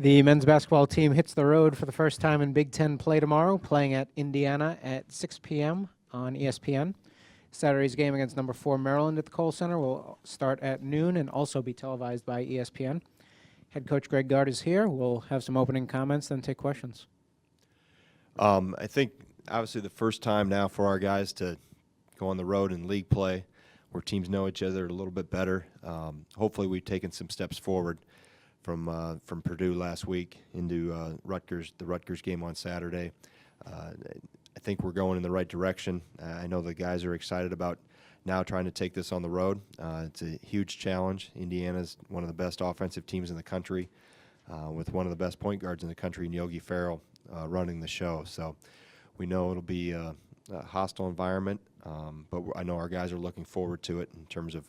The men's basketball team hits the road for the first time in Big Ten play tomorrow, playing at Indiana at 6 p.m. on ESPN. Saturday's game against number 4 Maryland at the Kohl Center will start at noon and also be televised by ESPN. Head coach Greg Gard is here. We'll have some opening comments, then take questions. I think obviously the first time now for our guys to go on the road in league play where teams know each other a little bit better. Hopefully we've taken some steps forward from Purdue last week into Rutgers, the Rutgers game on Saturday. I think we're going in the right direction. I know the guys are excited about now trying to take this on the road. It's a huge challenge. Indiana's one of the best offensive teams in the country with one of the best point guards in the country, Yogi Ferrell, running the show. So we know it'll be a hostile environment, but I know our guys are looking forward to it in terms of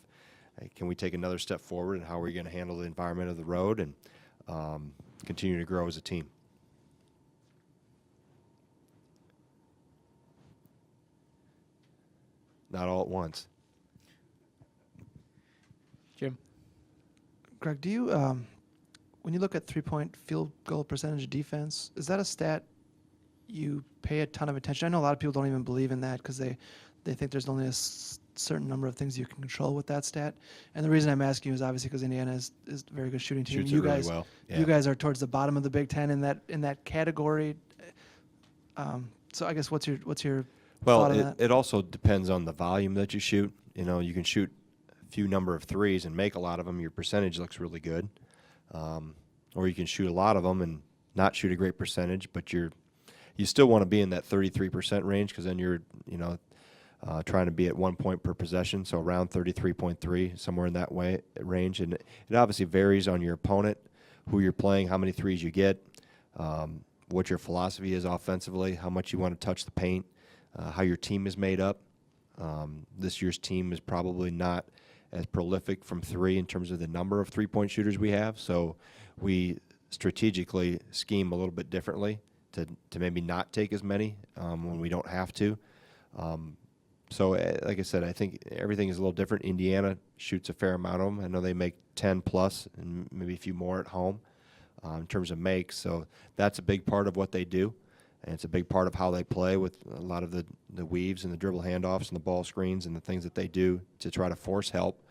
can we take another step forward and how are we going to handle the environment of the road and continue to grow as a team. Not all at once. Jim? Greg, do you, when you look at three-point field goal percentage defense, is that a stat you pay a ton of attention? I know a lot of people don't even believe in that because they think there's only a certain number of things you can control with that stat. And the reason I'm asking you is obviously because Indiana is a very good shooting team. Shoots you it really guys, well. Yeah. You guys are towards the bottom of the Big Ten in that category. So I guess what's your Well, thought on that? it also depends on the volume that you shoot. You know, you can shoot a few number of threes and make a lot of them. Your percentage looks really good. Or you can shoot a lot of them and not shoot a great percentage, but you still want to be in that 33% range because then you're, trying to be at 1 point per possession, so around 33.3, somewhere in that range. And it obviously varies on your opponent, who you're playing, how many threes you get, what your philosophy is offensively, how much you want to touch the paint, how your team is made up. This year's team is probably not as prolific from three in terms of the number of three-point shooters we have, so we strategically scheme a little bit differently to maybe not take as many when we don't have to. So, like I said, I think everything is a little different. Indiana shoots a fair amount of them. I know they make 10 plus and maybe a few more at home in terms of makes. So that's a big part of what they do, and it's a big part of how they play with a lot of the weaves and the dribble handoffs and the ball screens and the things that they do to try to force help.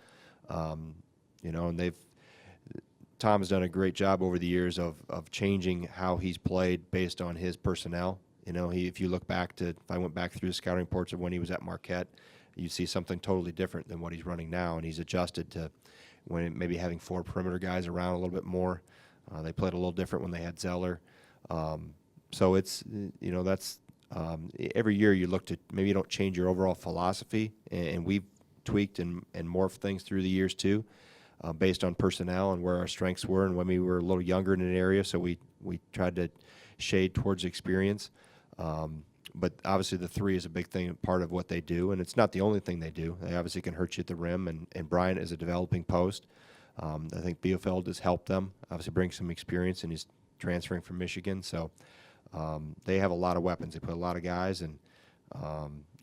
And Tom has done a great job over the years of changing how he's played based on his personnel. If you look back if I went back through the scouting reports of when he was at Marquette, you'd see something totally different than what he's running now, and he's adjusted to when maybe having 4 perimeter guys around a little bit more. They played a little different when they had Zeller. So it's, that's every year you look to maybe you don't change your overall philosophy, and we've tweaked and morphed things through the years too, based on personnel and where our strengths were and when we were a little younger in an area, so we tried to shade towards experience. But obviously the three is a big thing, part of what they do, and it's not the only thing they do. They obviously can hurt you at the rim, and Bryant is a developing post. I think Bielefeld has helped them, obviously bring some experience, and he's transferring from Michigan. So they have a lot of weapons. They put a lot of guys, and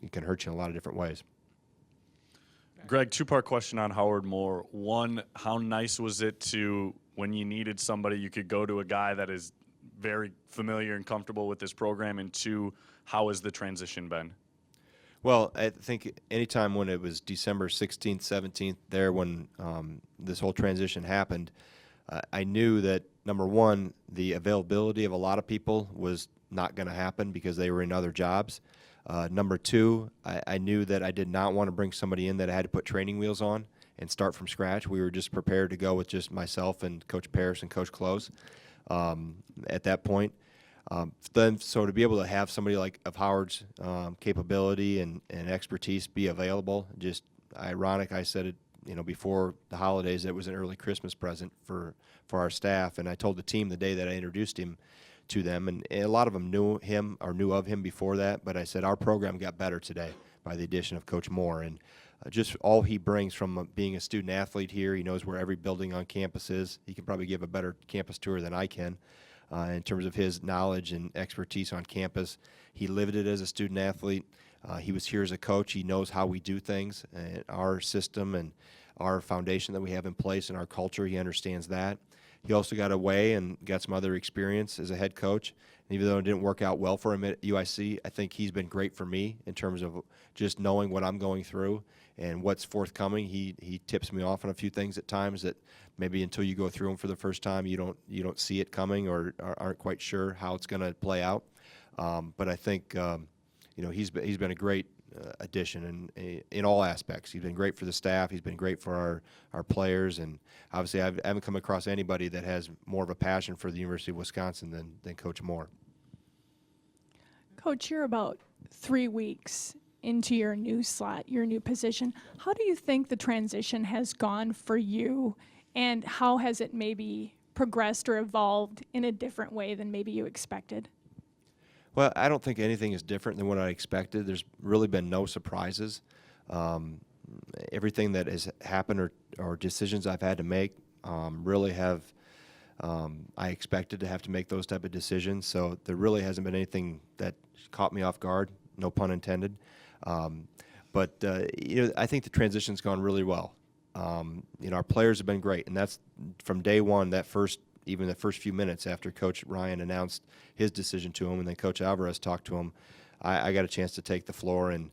it can hurt you in a lot of different ways. Greg, two-part question on Howard Moore. One, how nice was it to, when you needed somebody, you could go to a guy that is very familiar and comfortable with this program? And two, how has the transition been? Well, I think anytime when it was December 16th, 17th, there when this whole transition happened, I knew that, number one, the availability of a lot of people was not going to happen because they were in other jobs. Number two, I knew that I did not want to bring somebody in that I had to put training wheels on and start from scratch. We were just prepared to go with just myself and Coach Parrish and Coach Close at that point. So to be able to have somebody like of Howard's capability and expertise be available, just ironic. I said it, before the holidays, that it was an early Christmas present for our staff, and I told the team the day that I introduced him to them, and a lot of them knew him or knew of him before that, but I said our program got better today by the addition of Coach Moore, and just all he brings from being a student athlete here. He knows where every building on campus is. He can probably give a better campus tour than I can. In terms of his knowledge and expertise on campus. He lived it as a student athlete. He was here as a coach. He knows how we do things, our system and our foundation that we have in place and our culture. He understands that. he also got away and got some other experience as a head coach. And even though it didn't work out well for him at UIC, I think he's been great for me in terms of just knowing what I'm going through and what's forthcoming. He tips me off on a few things at times that maybe until you go through them for the first time, you don't see it coming or aren't quite sure how it's going to play out. But I think he's been a great addition in all aspects. He's been great for the staff. He's been great for our players, and obviously I haven't come across anybody that has more of a passion for the University of Wisconsin than Coach Moore. Coach, you're about 3 weeks into your new slot, your new position. How do you think the transition has gone for you, and how has it maybe progressed or evolved in a different way than maybe you expected? Well, I don't think anything is different than what I expected. There's really been no surprises. Everything that has happened or decisions I've had to make really have I expected to have to make those type of decisions. So there really hasn't been anything that caught me off guard, no pun intended. But I think the transition's gone really well. Our players have been great, and that's from day one. Even the first few minutes after Coach Ryan announced his decision to him, and then Coach Alvarez talked to him, I got a chance to take the floor, and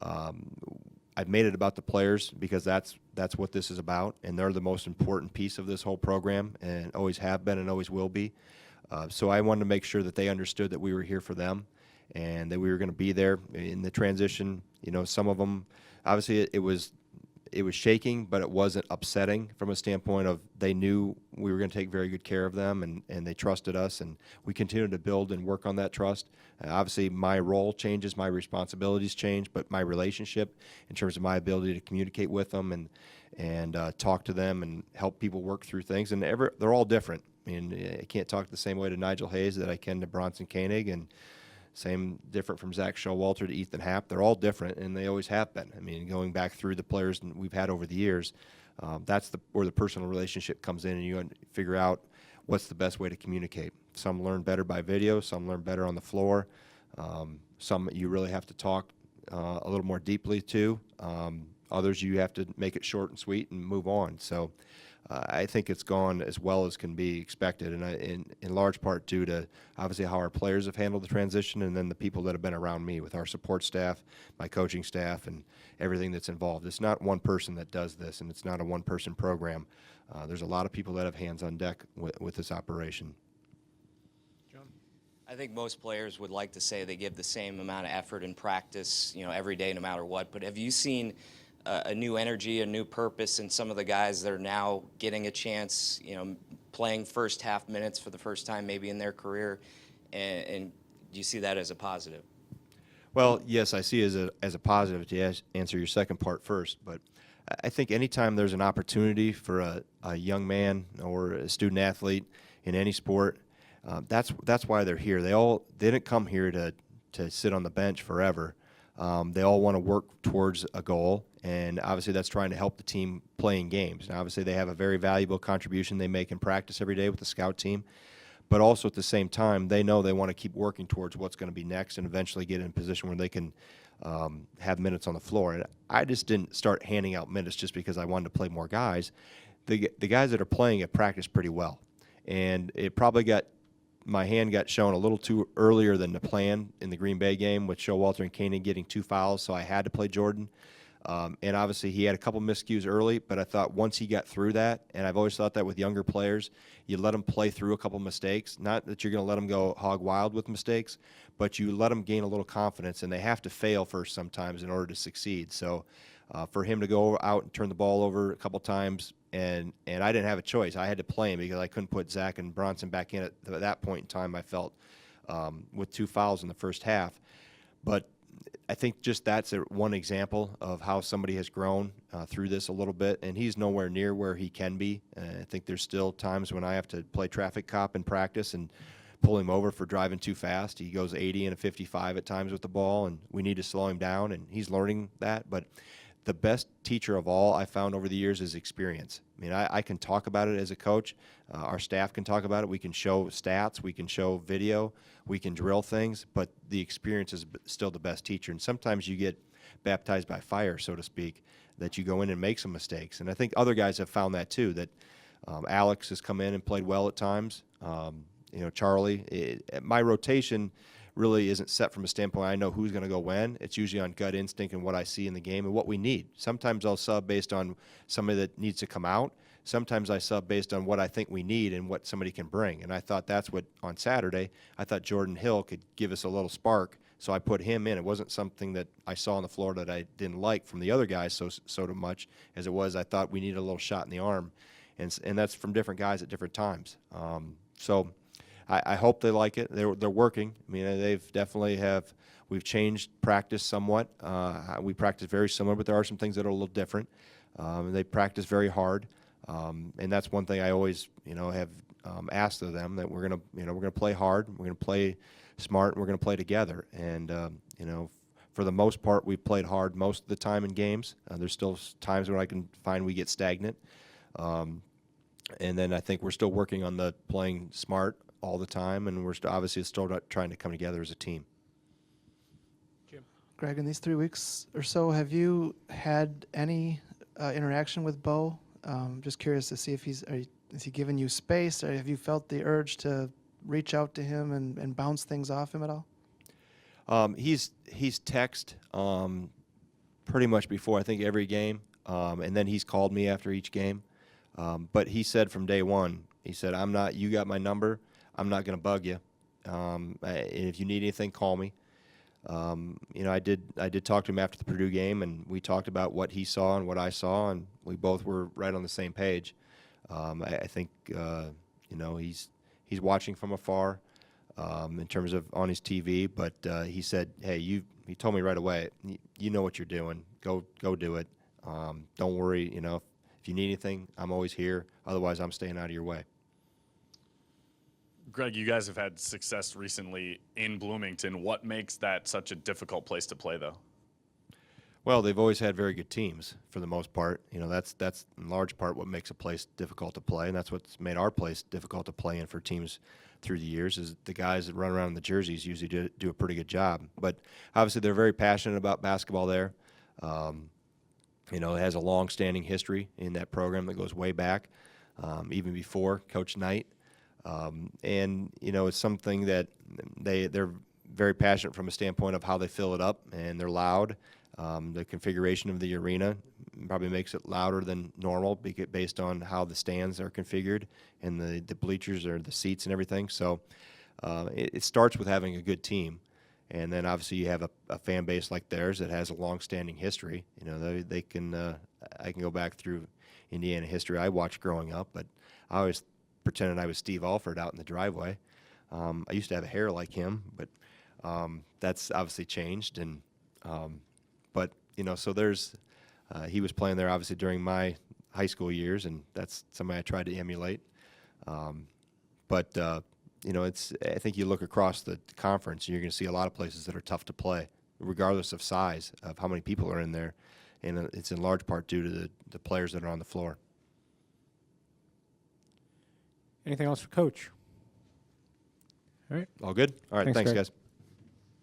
I've made it about the players because that's what this is about, and they're the most important piece of this whole program, and always have been and always will be. So I wanted to make sure that they understood that we were here for them, and that we were going to be there in the transition. Some of them, obviously, it was shaking, but it wasn't upsetting from a standpoint of they knew we were going to take very good care of them, and they trusted us, and we continued to build and work on that trust. Obviously, my role changes, my responsibilities change, but my relationship in terms of my ability to communicate with them and talk to them and help people work through things, and they're all different. I mean, I can't talk the same way to Nigel Hayes that I can to Bronson Koenig, and same different from Zach Showalter to Ethan Happ. They're all different, and they always have been. I mean, going back through the players we've had over the years, that's where the personal relationship comes in, and you figure out what's the best way to communicate. Some learn better by video, some learn better on the floor, some you really have to talk a little more deeply to. Others you have to make it short and sweet and move on. So I think it's gone as well as can be expected, and in large part due to obviously how our players have handled the transition, and then the people that have been around me with our support staff, my coaching staff, and everything that's involved. It's not one person that does this, and it's not a one-person program. There's a lot of people that have hands on deck with this operation. I think most players would like to say they give the same amount of effort in practice, every day, no matter what. But have you seen a new energy, a new purpose in some of the guys that are now getting a chance, playing first half minutes for the first time maybe in their career, and do you see that as a positive? Well, yes, I see it as a positive to answer your second part first, but I think anytime there's an opportunity for a young man or a student athlete in any sport, that's why they're here. They didn't come here to sit on the bench forever. They all want to work towards a goal, and obviously that's trying to help the team playing games. And obviously they have a very valuable contribution they make in practice every day with the scout team, but also at the same time they know they want to keep working towards what's going to be next and eventually get in a position where they can have minutes on the floor. And I just didn't start handing out minutes just because I wanted to play more guys. The guys that are playing at practice pretty well, and it probably my hand got shown a little too earlier than the plan in the Green Bay game with Showalter and Koenig getting 2 fouls, so I had to play Jordan. And obviously he had a couple miscues early, but I thought once he got through that, and I've always thought that with younger players, you let them play through a couple mistakes. Not that you're going to let them go hog wild with mistakes, but you let them gain a little confidence, and they have to fail first sometimes in order to succeed. So for him to go out and turn the ball over a couple times, and I didn't have a choice. I had to play him because I couldn't put Zach and Bronson back in at that point in time, I felt, with 2 fouls in the first half. But I think just that's one example of how somebody has grown through this a little bit, and he's nowhere near where he can be. I think there's still times when I have to play traffic cop in practice and pull him over for driving too fast. He goes 80 and a 55 at times with the ball, and we need to slow him down, and he's learning that. But the best teacher of all I found over the years is experience. I mean, I can talk about it as a coach. Our staff can talk about it. We can show stats. We can show video. We can drill things. But the experience is still the best teacher. And sometimes you get baptized by fire, so to speak, that you go in and make some mistakes. And I think other guys have found that too, that Alex has come in and played well at times. Charlie. My rotation really isn't set from a standpoint I know who's going to go when. It's usually on gut instinct and what I see in the game and what we need. Sometimes I'll sub based on somebody that needs to come out. Sometimes I sub based on what I think we need and what somebody can bring. And I thought that's what, on Saturday, I thought Jordan Hill could give us a little spark, so I put him in. It wasn't something that I saw on the floor that I didn't like from the other guys so much as it was I thought we needed a little shot in the arm. And that's from different guys at different times. So I hope they like it. They're working. I mean, they've definitely have. We've changed practice somewhat. We practice very similar, but there are some things that are a little different. They practice very hard, and that's one thing I always, have asked of them, that we're gonna play hard, we're gonna play smart, and we're gonna play together. And for the most part, we've played hard most of the time in games. There's still times when I can find we get stagnant. And then I think we're still working on the playing smart all the time, and we're obviously still trying to come together as a team. Greg, in these 3 weeks or so, have you had any interaction with Bo? Just curious to see if is he giving you space, or have you felt the urge to reach out to him and bounce things off him at all? He's text pretty much before, I think, every game, and then he's called me after each game. But he said from day one, he said, you got my number, I'm not going to bug you. And if you need anything, call me. I did talk to him after the Purdue game, and we talked about what he saw and what I saw, and we both were right on the same page. I think he's watching from afar in terms of on his TV, but he said, hey, he told me right away, you know what you're doing. Go do it. Don't worry. If you need anything, I'm always here. Otherwise, I'm staying out of your way. Greg, you guys have had success recently in Bloomington. What makes that such a difficult place to play, though? Well, they've always had very good teams for the most part. That's in large part what makes a place difficult to play, and that's what's made our place difficult to play in for teams through the years, is the guys that run around in the jerseys usually do a pretty good job. But obviously they're very passionate about basketball there. It has a long-standing history in that program that goes way back, even before Coach Knight. It's something that they're very passionate from a standpoint of how they fill it up, and they're loud. The configuration of the arena probably makes it louder than normal based on how the stands are configured and the bleachers or the seats and everything. So it starts with having a good team. And then obviously you have a fan base like theirs that has a long-standing history. They can. I can go back through Indiana history I watched growing up, but I always pretended I was Steve Alford out in the driveway. I used to have hair like him, but that's obviously changed. And so there's. He was playing there obviously during my high school years, and that's somebody I tried to emulate. I think you look across the conference, and you're going to see a lot of places that are tough to play, regardless of size, of how many people are in there. And it's in large part due to the players that are on the floor. Anything else for Coach? All right. All good? All right, thanks Greg. guys.